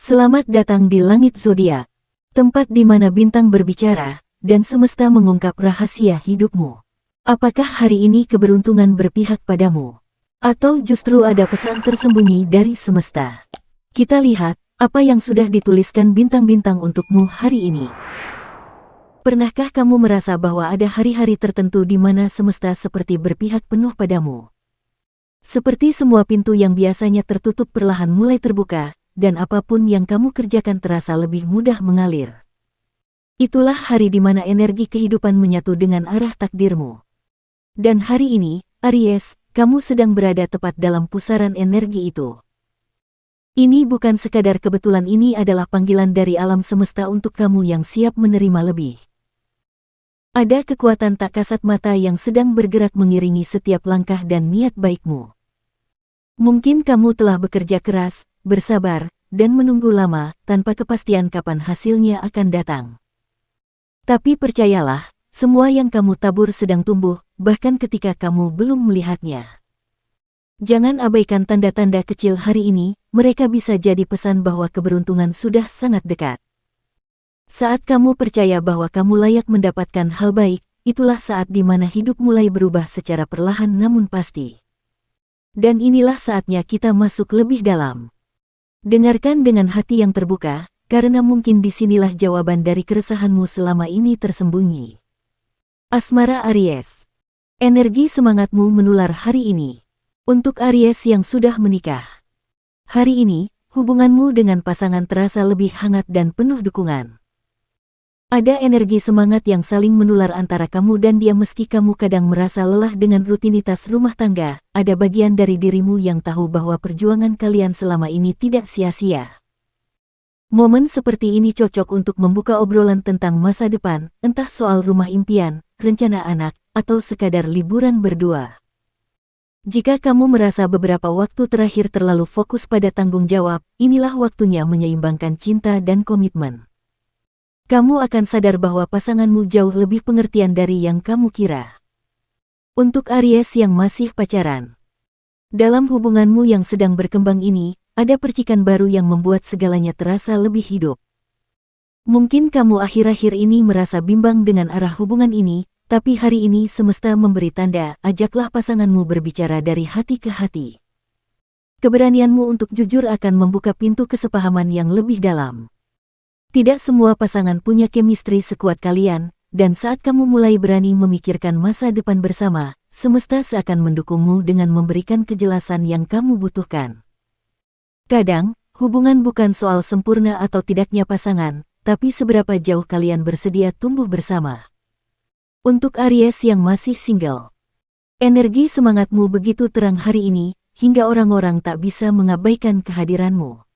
Selamat datang di langit zodiak, tempat di mana bintang berbicara dan semesta mengungkap rahasia hidupmu. Apakah hari ini keberuntungan berpihak padamu? Atau justru ada pesan tersembunyi dari semesta? Kita lihat apa yang sudah dituliskan bintang-bintang untukmu hari ini. Pernahkah kamu merasa bahwa ada hari-hari tertentu di mana semesta seperti berpihak penuh padamu? Seperti semua pintu yang biasanya tertutup perlahan mulai terbuka, dan apapun yang kamu kerjakan terasa lebih mudah mengalir. Itulah hari di mana energi kehidupan menyatu dengan arah takdirmu. Dan hari ini, Aries, kamu sedang berada tepat dalam pusaran energi itu. Ini bukan sekadar kebetulan, ini adalah panggilan dari alam semesta untuk kamu yang siap menerima lebih. Ada kekuatan tak kasat mata yang sedang bergerak mengiringi setiap langkah dan niat baikmu. Mungkin kamu telah bekerja keras, bersabar, dan menunggu lama tanpa kepastian kapan hasilnya akan datang. Tapi percayalah, semua yang kamu tabur sedang tumbuh, bahkan ketika kamu belum melihatnya. Jangan abaikan tanda-tanda kecil hari ini, mereka bisa jadi pesan bahwa keberuntungan sudah sangat dekat. Saat kamu percaya bahwa kamu layak mendapatkan hal baik, itulah saat di mana hidup mulai berubah secara perlahan namun pasti. Dan inilah saatnya kita masuk lebih dalam. Dengarkan dengan hati yang terbuka, karena mungkin disinilah jawaban dari keresahanmu selama ini tersembunyi. Asmara Aries. Energi semangatmu menular hari ini. Untuk Aries yang sudah menikah. Hari ini, hubunganmu dengan pasangan terasa lebih hangat dan penuh dukungan. Ada energi semangat yang saling menular antara kamu dan dia. Meski kamu kadang merasa lelah dengan rutinitas rumah tangga, ada bagian dari dirimu yang tahu bahwa perjuangan kalian selama ini tidak sia-sia. Momen seperti ini cocok untuk membuka obrolan tentang masa depan, entah soal rumah impian, rencana anak, atau sekadar liburan berdua. Jika kamu merasa beberapa waktu terakhir terlalu fokus pada tanggung jawab, inilah waktunya menyeimbangkan cinta dan komitmen. Kamu akan sadar bahwa pasanganmu jauh lebih pengertian dari yang kamu kira. Untuk Aries yang masih pacaran. Dalam hubunganmu yang sedang berkembang ini, ada percikan baru yang membuat segalanya terasa lebih hidup. Mungkin kamu akhir-akhir ini merasa bimbang dengan arah hubungan ini, tapi hari ini semesta memberi tanda, ajaklah pasanganmu berbicara dari hati ke hati. Keberanianmu untuk jujur akan membuka pintu kesepahaman yang lebih dalam. Tidak semua pasangan punya chemistry sekuat kalian, dan saat kamu mulai berani memikirkan masa depan bersama, semesta seakan mendukungmu dengan memberikan kejelasan yang kamu butuhkan. Kadang, hubungan bukan soal sempurna atau tidaknya pasangan, tapi seberapa jauh kalian bersedia tumbuh bersama. Untuk Aries yang masih single. Energi semangatmu begitu terang hari ini, hingga orang-orang tak bisa mengabaikan kehadiranmu.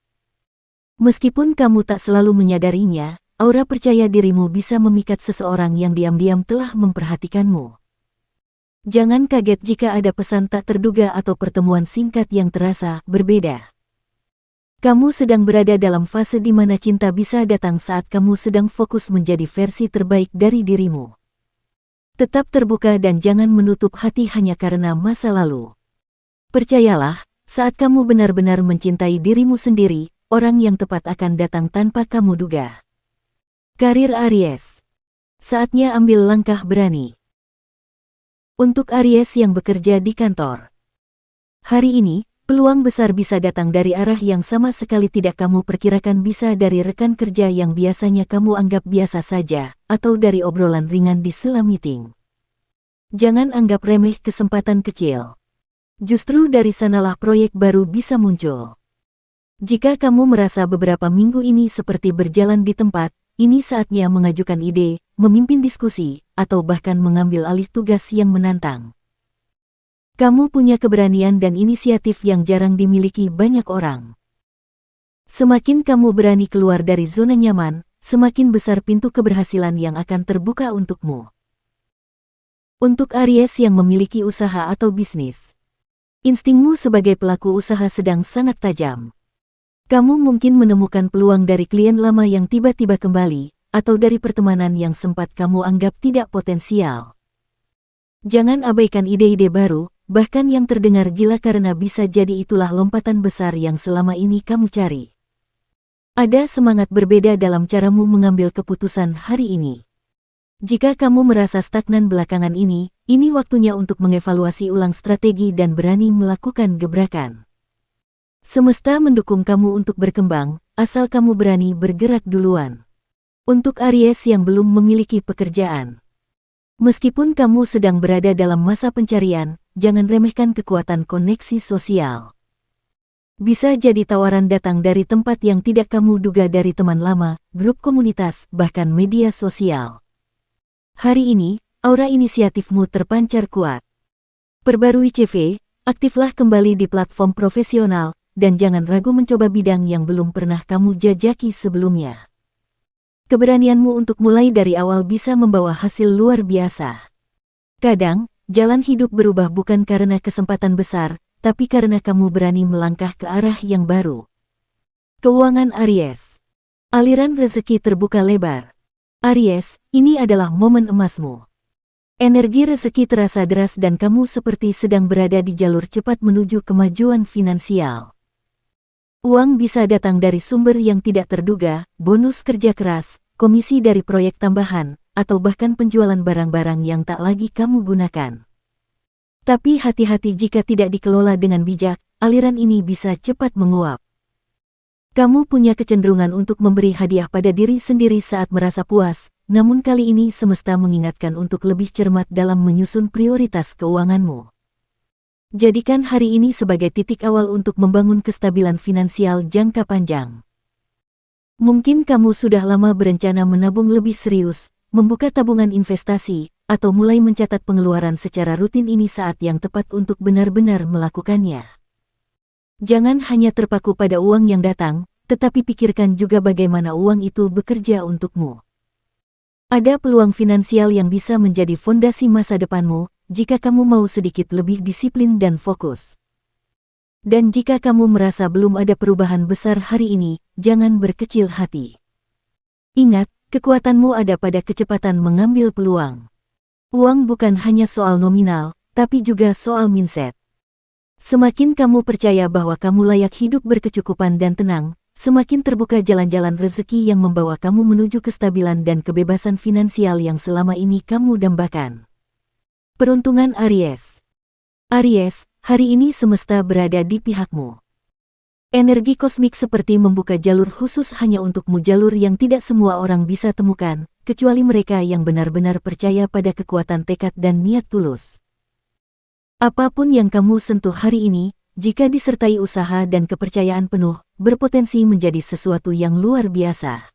Meskipun kamu tak selalu menyadarinya, aura percaya dirimu bisa memikat seseorang yang diam-diam telah memperhatikanmu. Jangan kaget jika ada pesan tak terduga atau pertemuan singkat yang terasa berbeda. Kamu sedang berada dalam fase di mana cinta bisa datang saat kamu sedang fokus menjadi versi terbaik dari dirimu. Tetap terbuka dan jangan menutup hati hanya karena masa lalu. Percayalah, saat kamu benar-benar mencintai dirimu sendiri, orang yang tepat akan datang tanpa kamu duga. Karir Aries. Saatnya ambil langkah berani. Untuk Aries yang bekerja di kantor. Hari ini, peluang besar bisa datang dari arah yang sama sekali tidak kamu perkirakan, bisa dari rekan kerja yang biasanya kamu anggap biasa saja, atau dari obrolan ringan di sela meeting. Jangan anggap remeh kesempatan kecil. Justru dari sanalah proyek baru bisa muncul. Jika kamu merasa beberapa minggu ini seperti berjalan di tempat, ini saatnya mengajukan ide, memimpin diskusi, atau bahkan mengambil alih tugas yang menantang. Kamu punya keberanian dan inisiatif yang jarang dimiliki banyak orang. Semakin kamu berani keluar dari zona nyaman, semakin besar pintu keberhasilan yang akan terbuka untukmu. Untuk Aries yang memiliki usaha atau bisnis. Instingmu sebagai pelaku usaha sedang sangat tajam. Kamu mungkin menemukan peluang dari klien lama yang tiba-tiba kembali, atau dari pertemanan yang sempat kamu anggap tidak potensial. Jangan abaikan ide-ide baru, bahkan yang terdengar gila, karena bisa jadi itulah lompatan besar yang selama ini kamu cari. Ada semangat berbeda dalam caramu mengambil keputusan hari ini. Jika kamu merasa stagnan belakangan ini waktunya untuk mengevaluasi ulang strategi dan berani melakukan gebrakan. Semesta mendukung kamu untuk berkembang, asal kamu berani bergerak duluan. Untuk Aries yang belum memiliki pekerjaan. Meskipun kamu sedang berada dalam masa pencarian, jangan remehkan kekuatan koneksi sosial. Bisa jadi tawaran datang dari tempat yang tidak kamu duga, dari teman lama, grup komunitas, bahkan media sosial. Hari ini, aura inisiatifmu terpancar kuat. Perbarui CV, aktiflah kembali di platform profesional, dan jangan ragu mencoba bidang yang belum pernah kamu jajaki sebelumnya. Keberanianmu untuk mulai dari awal bisa membawa hasil luar biasa. Kadang, jalan hidup berubah bukan karena kesempatan besar, tapi karena kamu berani melangkah ke arah yang baru. Keuangan Aries. Aliran rezeki terbuka lebar. Aries, ini adalah momen emasmu. Energi rezeki terasa deras dan kamu seperti sedang berada di jalur cepat menuju kemajuan finansial. Uang bisa datang dari sumber yang tidak terduga, bonus kerja keras, komisi dari proyek tambahan, atau bahkan penjualan barang-barang yang tak lagi kamu gunakan. Tapi hati-hati jika tidak dikelola dengan bijak, aliran ini bisa cepat menguap. Kamu punya kecenderungan untuk memberi hadiah pada diri sendiri saat merasa puas, namun kali ini semesta mengingatkan untuk lebih cermat dalam menyusun prioritas keuanganmu. Jadikan hari ini sebagai titik awal untuk membangun kestabilan finansial jangka panjang. Mungkin kamu sudah lama berencana menabung lebih serius, membuka tabungan investasi, atau mulai mencatat pengeluaran secara rutin. Ini saat yang tepat untuk benar-benar melakukannya. Jangan hanya terpaku pada uang yang datang, tetapi pikirkan juga bagaimana uang itu bekerja untukmu. Ada peluang finansial yang bisa menjadi fondasi masa depanmu, jika kamu mau sedikit lebih disiplin dan fokus. Dan jika kamu merasa belum ada perubahan besar hari ini, jangan berkecil hati. Ingat, kekuatanmu ada pada kecepatan mengambil peluang. Uang bukan hanya soal nominal, tapi juga soal mindset. Semakin kamu percaya bahwa kamu layak hidup berkecukupan dan tenang, semakin terbuka jalan-jalan rezeki yang membawa kamu menuju kestabilan dan kebebasan finansial yang selama ini kamu dambakan. Peruntungan Aries. Aries, hari ini semesta berada di pihakmu. Energi kosmik seperti membuka jalur khusus hanya untukmu, jalur yang tidak semua orang bisa temukan, kecuali mereka yang benar-benar percaya pada kekuatan tekad dan niat tulus. Apapun yang kamu sentuh hari ini, jika disertai usaha dan kepercayaan penuh, berpotensi menjadi sesuatu yang luar biasa.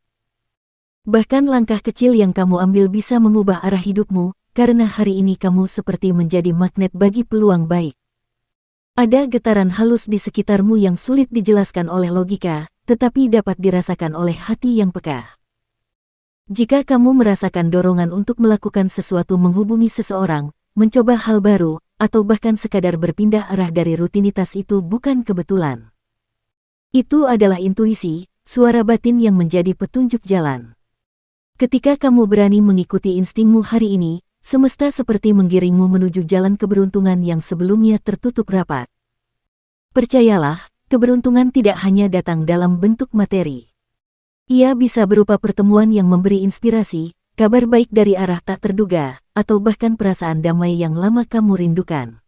Bahkan langkah kecil yang kamu ambil bisa mengubah arah hidupmu, karena hari ini kamu seperti menjadi magnet bagi peluang baik. Ada getaran halus di sekitarmu yang sulit dijelaskan oleh logika, tetapi dapat dirasakan oleh hati yang peka. Jika kamu merasakan dorongan untuk melakukan sesuatu, menghubungi seseorang, mencoba hal baru, atau bahkan sekadar berpindah arah dari rutinitas, itu bukan kebetulan. Itu adalah intuisi, suara batin yang menjadi petunjuk jalan. Ketika kamu berani mengikuti instingmu hari ini, semesta seperti menggiringmu menuju jalan keberuntungan yang sebelumnya tertutup rapat. Percayalah, keberuntungan tidak hanya datang dalam bentuk materi. Ia bisa berupa pertemuan yang memberi inspirasi, kabar baik dari arah tak terduga, atau bahkan perasaan damai yang lama kamu rindukan.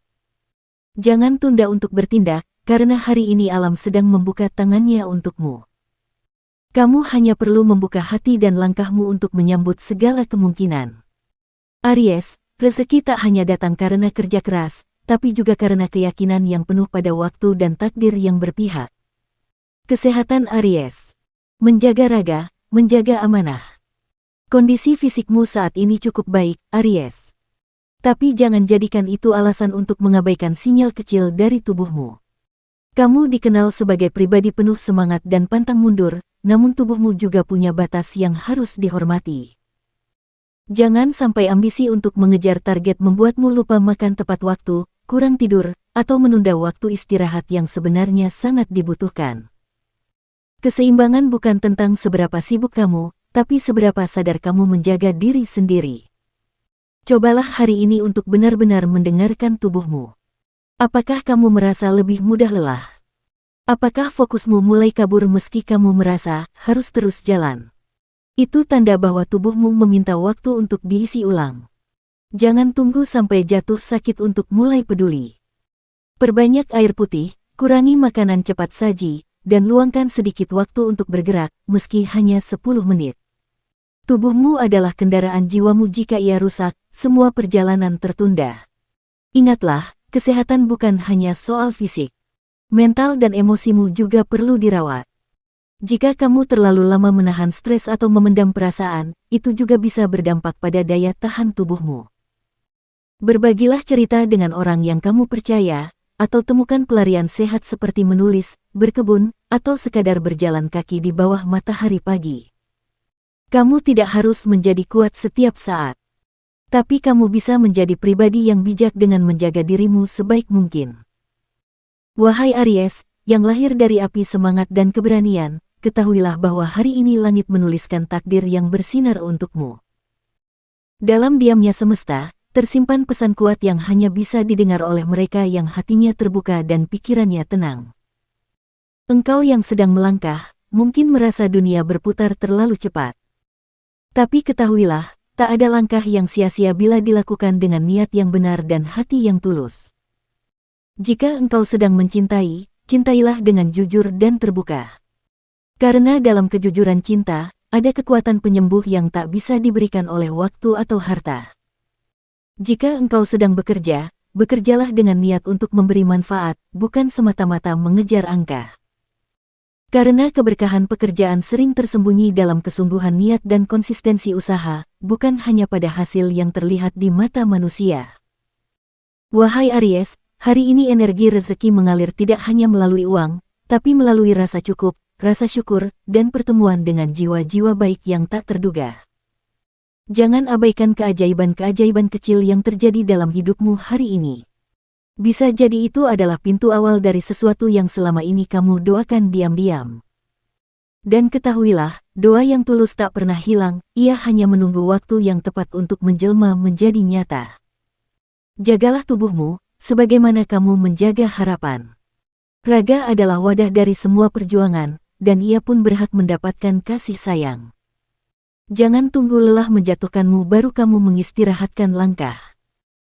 Jangan tunda untuk bertindak, karena hari ini alam sedang membuka tangannya untukmu. Kamu hanya perlu membuka hati dan langkahmu untuk menyambut segala kemungkinan. Aries, rezeki tak hanya datang karena kerja keras, tapi juga karena keyakinan yang penuh pada waktu dan takdir yang berpihak. Kesehatan Aries. Menjaga raga, menjaga amanah. Kondisi fisikmu saat ini cukup baik, Aries. Tapi jangan jadikan itu alasan untuk mengabaikan sinyal kecil dari tubuhmu. Kamu dikenal sebagai pribadi penuh semangat dan pantang mundur, namun tubuhmu juga punya batas yang harus dihormati. Jangan sampai ambisi untuk mengejar target membuatmu lupa makan tepat waktu, kurang tidur, atau menunda waktu istirahat yang sebenarnya sangat dibutuhkan. Keseimbangan bukan tentang seberapa sibuk kamu, tapi seberapa sadar kamu menjaga diri sendiri. Cobalah hari ini untuk benar-benar mendengarkan tubuhmu. Apakah kamu merasa lebih mudah lelah? Apakah fokusmu mulai kabur meski kamu merasa harus terus jalan? Itu tanda bahwa tubuhmu meminta waktu untuk diisi ulang. Jangan tunggu sampai jatuh sakit untuk mulai peduli. Perbanyak air putih, kurangi makanan cepat saji, dan luangkan sedikit waktu untuk bergerak, meski hanya 10 menit. Tubuhmu adalah kendaraan jiwamu. Jika ia rusak, semua perjalanan tertunda. Ingatlah, kesehatan bukan hanya soal fisik. Mental dan emosimu juga perlu dirawat. Jika kamu terlalu lama menahan stres atau memendam perasaan, itu juga bisa berdampak pada daya tahan tubuhmu. Berbagilah cerita dengan orang yang kamu percaya, atau temukan pelarian sehat seperti menulis, berkebun, atau sekadar berjalan kaki di bawah matahari pagi. Kamu tidak harus menjadi kuat setiap saat. Tapi kamu bisa menjadi pribadi yang bijak dengan menjaga dirimu sebaik mungkin. Wahai Aries, yang lahir dari api semangat dan keberanian, ketahuilah bahwa hari ini langit menuliskan takdir yang bersinar untukmu. Dalam diamnya semesta, tersimpan pesan kuat yang hanya bisa didengar oleh mereka yang hatinya terbuka dan pikirannya tenang. Engkau yang sedang melangkah, mungkin merasa dunia berputar terlalu cepat. Tapi ketahuilah, tak ada langkah yang sia-sia bila dilakukan dengan niat yang benar dan hati yang tulus. Jika engkau sedang mencintai, cintailah dengan jujur dan terbuka. Karena dalam kejujuran cinta, ada kekuatan penyembuh yang tak bisa diberikan oleh waktu atau harta. Jika engkau sedang bekerja, bekerjalah dengan niat untuk memberi manfaat, bukan semata-mata mengejar angka. Karena keberkahan pekerjaan sering tersembunyi dalam kesungguhan niat dan konsistensi usaha, bukan hanya pada hasil yang terlihat di mata manusia. Wahai Aries, hari ini energi rezeki mengalir tidak hanya melalui uang, tapi melalui rasa cukup, rasa syukur, dan pertemuan dengan jiwa-jiwa baik yang tak terduga. Jangan abaikan keajaiban-keajaiban kecil yang terjadi dalam hidupmu hari ini. Bisa jadi itu adalah pintu awal dari sesuatu yang selama ini kamu doakan diam-diam. Dan ketahuilah, doa yang tulus tak pernah hilang, ia hanya menunggu waktu yang tepat untuk menjelma menjadi nyata. Jagalah tubuhmu, sebagaimana kamu menjaga harapan. Raga adalah wadah dari semua perjuangan, dan ia pun berhak mendapatkan kasih sayang. Jangan tunggu lelah menjatuhkanmu baru kamu mengistirahatkan langkah.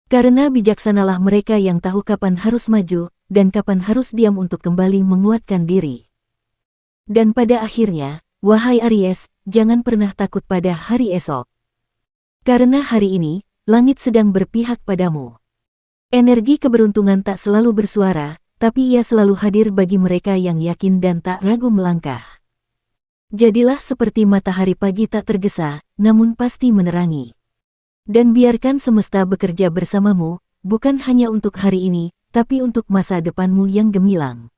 Karena bijaksanalah mereka yang tahu kapan harus maju, dan kapan harus diam untuk kembali menguatkan diri. Dan pada akhirnya, wahai Aries, jangan pernah takut pada hari esok. Karena hari ini, langit sedang berpihak padamu. Energi keberuntungan tak selalu bersuara, tapi ia selalu hadir bagi mereka yang yakin dan tak ragu melangkah. Jadilah seperti matahari pagi tak tergesa, namun pasti menerangi. Dan biarkan semesta bekerja bersamamu, bukan hanya untuk hari ini, tapi untuk masa depanmu yang gemilang.